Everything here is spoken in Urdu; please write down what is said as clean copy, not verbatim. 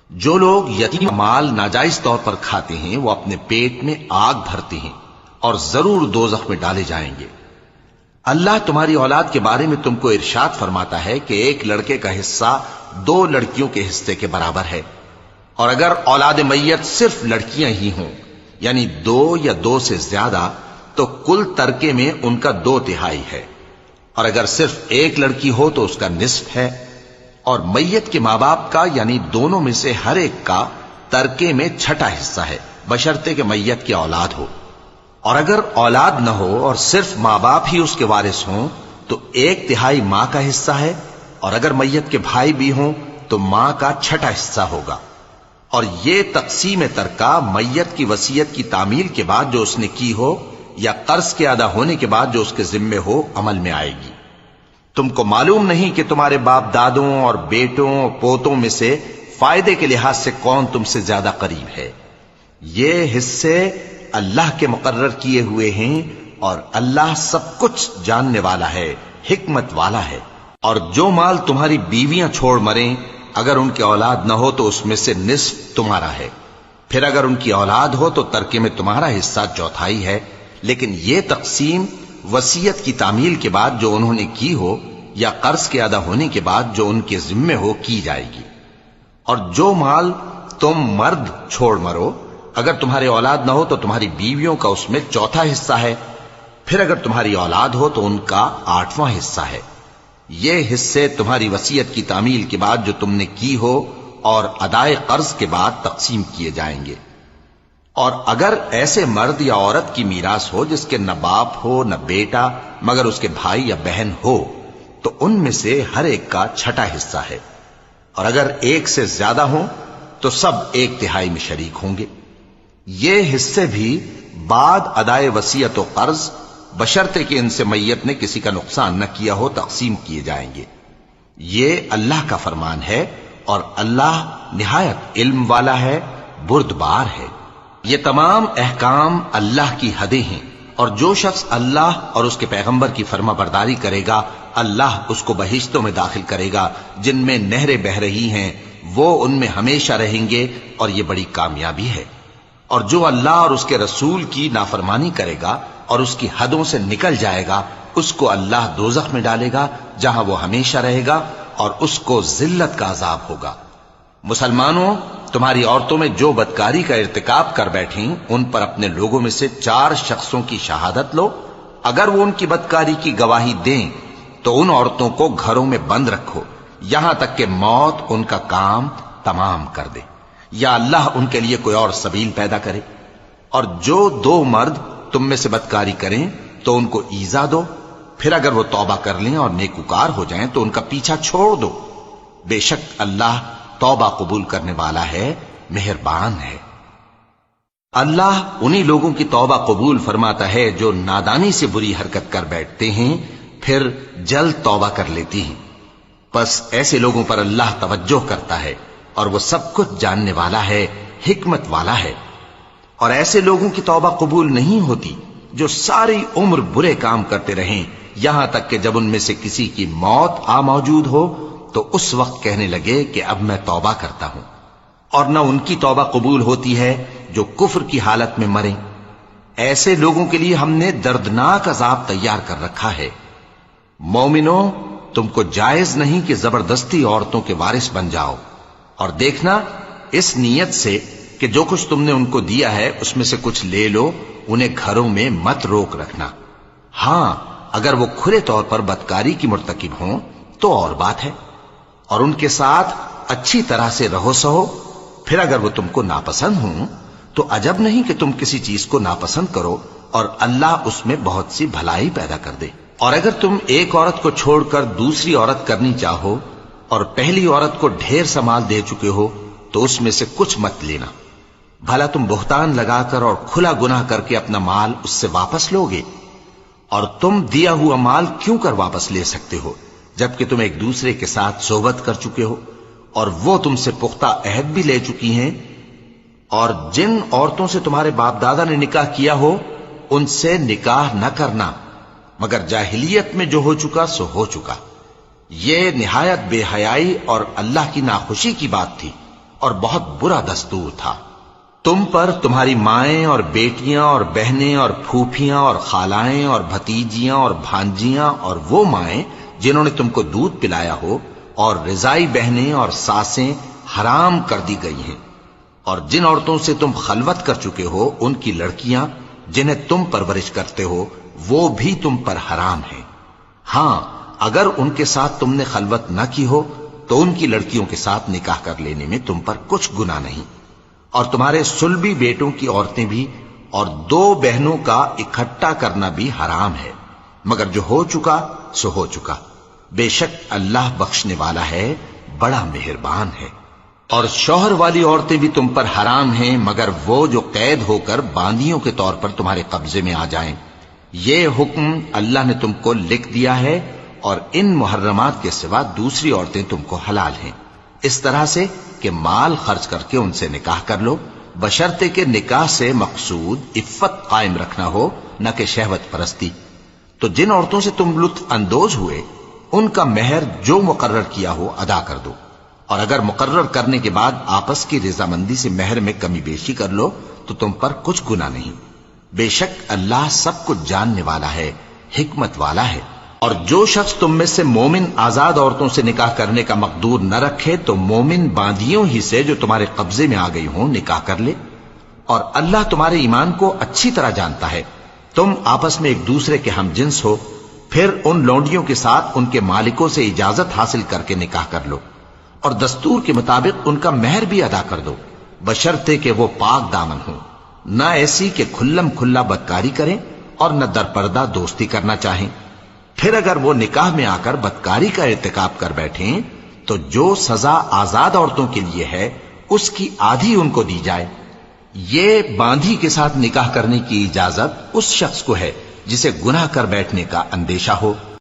جو لوگ یتیم مال ناجائز طور پر کھاتے ہیں وہ اپنے پیٹ میں آگ بھرتے ہیں اور ضرور دوزخ میں ڈالے جائیں گے۔ اللہ تمہاری اولاد کے بارے میں تم کو ارشاد فرماتا ہے کہ ایک لڑکے کا حصہ 2 لڑکیوں کے حصے کے برابر ہے، اور اگر اولاد میت صرف لڑکیاں ہی ہوں یعنی 2 یا 2 سے زیادہ تو کل ترکے میں ان کا 2/3 ہے، اور اگر صرف ایک لڑکی ہو تو اس کا نصف ہے، اور میت کے ماں باپ کا یعنی دونوں میں سے ہر ایک کا ترکے میں 6واں حصہ ہے، بشرطے کہ میت کی اولاد ہو۔ اور اگر اولاد نہ ہو اور صرف ماں باپ ہی اس کے وارث ہوں تو 1/3 ماں کا حصہ ہے، اور اگر میت کے بھائی بھی ہوں تو ماں کا 6واں حصہ ہوگا۔ اور یہ تقسیم ترکہ میت کی وصیت کی تعمیل کے بعد جو اس نے کی ہو یا قرض کے ادا ہونے کے بعد جو اس کے ذمے ہو عمل میں آئے گی۔ تم کو معلوم نہیں کہ تمہارے باپ دادوں اور بیٹوں اور پوتوں میں سے فائدے کے لحاظ سے کون تم سے زیادہ قریب ہے۔ یہ حصے اللہ کے مقرر کیے ہوئے ہیں، اور اللہ سب کچھ جاننے والا ہے، حکمت والا ہے۔ اور جو مال تمہاری بیویاں چھوڑ مریں اگر ان کی اولاد نہ ہو تو اس میں سے نصف تمہارا ہے، پھر اگر ان کی اولاد ہو تو ترکے میں تمہارا حصہ 1/4 ہے، لیکن یہ تقسیم وصیت کی تعمیل کے بعد جو انہوں نے کی ہو یا قرض کے ادا ہونے کے بعد جو ان کے ذمے ہو کی جائے گی۔ اور جو مال تم مرد چھوڑ مرو اگر تمہاری اولاد نہ ہو تو تمہاری بیویوں کا اس میں 1/4 حصہ ہے، پھر اگر تمہاری اولاد ہو تو ان کا 8واں حصہ ہے۔ یہ حصے تمہاری وصیت کی تعمیل کے بعد جو تم نے کی ہو اور ادائے قرض کے بعد تقسیم کیے جائیں گے۔ اور اگر ایسے مرد یا عورت کی میراث ہو جس کے نہ باپ ہو نہ بیٹا مگر اس کے بھائی یا بہن ہو تو ان میں سے ہر ایک کا 6واں حصہ ہے، اور اگر ایک سے زیادہ ہوں تو سب 1/3 میں شریک ہوں گے۔ یہ حصے بھی بعد ادائے وصیت و قرض بشرطے کہ ان سے میت نے کسی کا نقصان نہ کیا ہو تقسیم کیے جائیں گے۔ یہ اللہ کا فرمان ہے، اور اللہ نہایت علم والا ہے، بردبار ہے۔ یہ تمام احکام اللہ کی حدیں ہیں، اور جو شخص اللہ اور اس کے پیغمبر کی فرما برداری کرے گا اللہ اس کو بہشتوں میں داخل کرے گا جن میں نہریں بہ رہی ہیں، وہ ان میں ہمیشہ رہیں گے، اور یہ بڑی کامیابی ہے۔ اور جو اللہ اور اس کے رسول کی نافرمانی کرے گا اور اس کی حدوں سے نکل جائے گا اس کو اللہ دوزخ میں ڈالے گا جہاں وہ ہمیشہ رہے گا، اور اس کو ذلت کا عذاب ہوگا۔ مسلمانوں، تمہاری عورتوں میں جو بدکاری کا ارتکاب کر بیٹھیں ان پر اپنے لوگوں میں سے 4 شخصوں کی شہادت لو۔ اگر وہ ان کی بدکاری کی گواہی دیں تو ان عورتوں کو گھروں میں بند رکھو یہاں تک کہ موت ان کا کام تمام کر دے، یا اللہ ان کے لیے کوئی اور سبیل پیدا کرے۔ اور جو 2 مرد تم میں سے بدکاری کریں تو ان کو ایذا دو، پھر اگر وہ توبہ کر لیں اور نیکوکار ہو جائیں تو ان کا پیچھا چھوڑ دو۔ بے شک اللہ توبہ قبول کرنے والا ہے، مہربان ہے۔ اللہ انہی لوگوں کی توبہ قبول فرماتا ہے جو نادانی سے بری حرکت کر بیٹھتے ہیں پھر جلد توبہ کر لیتی ہیں، پس ایسے لوگوں پر اللہ توجہ کرتا ہے، اور وہ سب کچھ جاننے والا ہے، حکمت والا ہے۔ اور ایسے لوگوں کی توبہ قبول نہیں ہوتی جو ساری عمر برے کام کرتے رہیں یہاں تک کہ جب ان میں سے کسی کی موت آ موجود ہو تو اس وقت کہنے لگے کہ اب میں توبہ کرتا ہوں۔ اور نہ ان کی توبہ قبول ہوتی ہے جو کفر کی حالت میں مریں۔ ایسے لوگوں کے لیے ہم نے دردناک عذاب تیار کر رکھا ہے۔ مومنوں، تم کو جائز نہیں کہ زبردستی عورتوں کے وارث بن جاؤ، اور دیکھنا اس نیت سے کہ جو کچھ تم نے ان کو دیا ہے اس میں سے کچھ لے لو، انہیں گھروں میں مت روک رکھنا۔ ہاں، اگر وہ کھلے طور پر بدکاری کی مرتکب ہوں تو اور بات ہے، اور ان کے ساتھ اچھی طرح سے رہو سہو۔ پھر اگر وہ تم کو ناپسند ہوں تو عجب نہیں کہ تم کسی چیز کو ناپسند کرو، اور اللہ اس میں بہت سی بھلائی پیدا کر دے۔ اور اگر تم ایک عورت کو چھوڑ کر دوسری عورت کرنی چاہو اور پہلی عورت کو ڈھیر سا مال دے چکے ہو تو اس میں سے کچھ مت لینا، بھلا تم بہتان لگا کر اور کھلا گناہ کر کے اپنا مال اس سے واپس لوگے؟ اور تم دیا ہوا مال کیوں کر واپس لے سکتے ہو جبکہ تم ایک دوسرے کے ساتھ صحبت کر چکے ہو اور وہ تم سے پختہ عہد بھی لے چکی ہیں؟ اور جن عورتوں سے تمہارے باپ دادا نے نکاح کیا ہو ان سے نکاح نہ کرنا مگر جاہلیت میں جو ہو چکا سو ہو چکا۔ یہ نہایت بے حیائی اور اللہ کی ناخوشی کی بات تھی۔ اور بہت برا دستور تھا۔ تم پر تمہاری مائیں اور بیٹیاں اور بہنیں اور پھوپھیاں اور خالائیں اور بھتیجیاں اور بھانجیاں اور وہ مائیں جنہوں نے تم کو دودھ پلایا ہو اور رضائی بہنیں اور ساسیں حرام کر دی گئی ہیں، اور جن عورتوں سے تم خلوت کر چکے ہو ان کی لڑکیاں جنہیں تم پرورش کرتے ہو وہ بھی تم پر حرام ہیں۔ ہاں اگر ان کے ساتھ تم نے خلوت نہ کی ہو تو ان کی لڑکیوں کے ساتھ نکاح کر لینے میں تم پر کچھ گناہ نہیں، اور تمہارے صلبی بیٹوں کی عورتیں بھی اور دو بہنوں کا اکٹھا کرنا بھی حرام ہے، مگر جو ہو چکا سو ہو چکا، بے شک اللہ بخشنے والا ہے، بڑا مہربان ہے۔ اور شوہر والی عورتیں بھی تم پر حرام ہیں مگر وہ جو قید ہو کر باندیوں کے طور پر تمہارے قبضے میں آ جائیں۔ یہ حکم اللہ نے تم کو لکھ دیا ہے، اور ان محرمات کے سوا دوسری عورتیں تم کو حلال ہیں، اس طرح سے کہ مال خرچ کر کے ان سے نکاح کر لو، بشرطے کہ نکاح سے مقصود عفت قائم رکھنا ہو نہ کہ شہوت پرستی۔ تو جن عورتوں سے تم لطف اندوز ہوئے ان کا مہر جو مقرر کیا ہو ادا کر دو، اور اگر مقرر کرنے کے بعد آپس کی رضامندی سے مہر میں کمی بیشی کر لو تو تم پر کچھ گناہ نہیں، بے شک اللہ سب کچھ جاننے والا ہے، حکمت والا ہے۔ اور جو شخص تم میں سے مومن آزاد عورتوں سے نکاح کرنے کا مقدور نہ رکھے تو مومن باندیوں ہی سے جو تمہارے قبضے میں آ گئی ہوں نکاح کر لے، اور اللہ تمہارے ایمان کو اچھی طرح جانتا ہے۔ تم آپس میں ایک دوسرے کے ہم جنس ہو، پھر ان لونڈیوں کے ساتھ ان کے مالکوں سے اجازت حاصل کر کے نکاح کر لو، اور دستور کے مطابق ان کا مہر بھی ادا کر دو، بشرطے کہ وہ پاک دامن ہوں، نہ ایسی کہ کھلم کھلا بدکاری کریں اور نہ درپردہ دوستی کرنا چاہیں۔ پھر اگر وہ نکاح میں آ کر بدکاری کا ارتکاب کر بیٹھیں تو جو سزا آزاد عورتوں کے لیے ہے اس کی آدھی ان کو دی جائے۔ یہ باندھی کے ساتھ نکاح کرنے کی اجازت اس شخص کو ہے جسے گناہ کر بیٹھنے کا اندیشہ ہو۔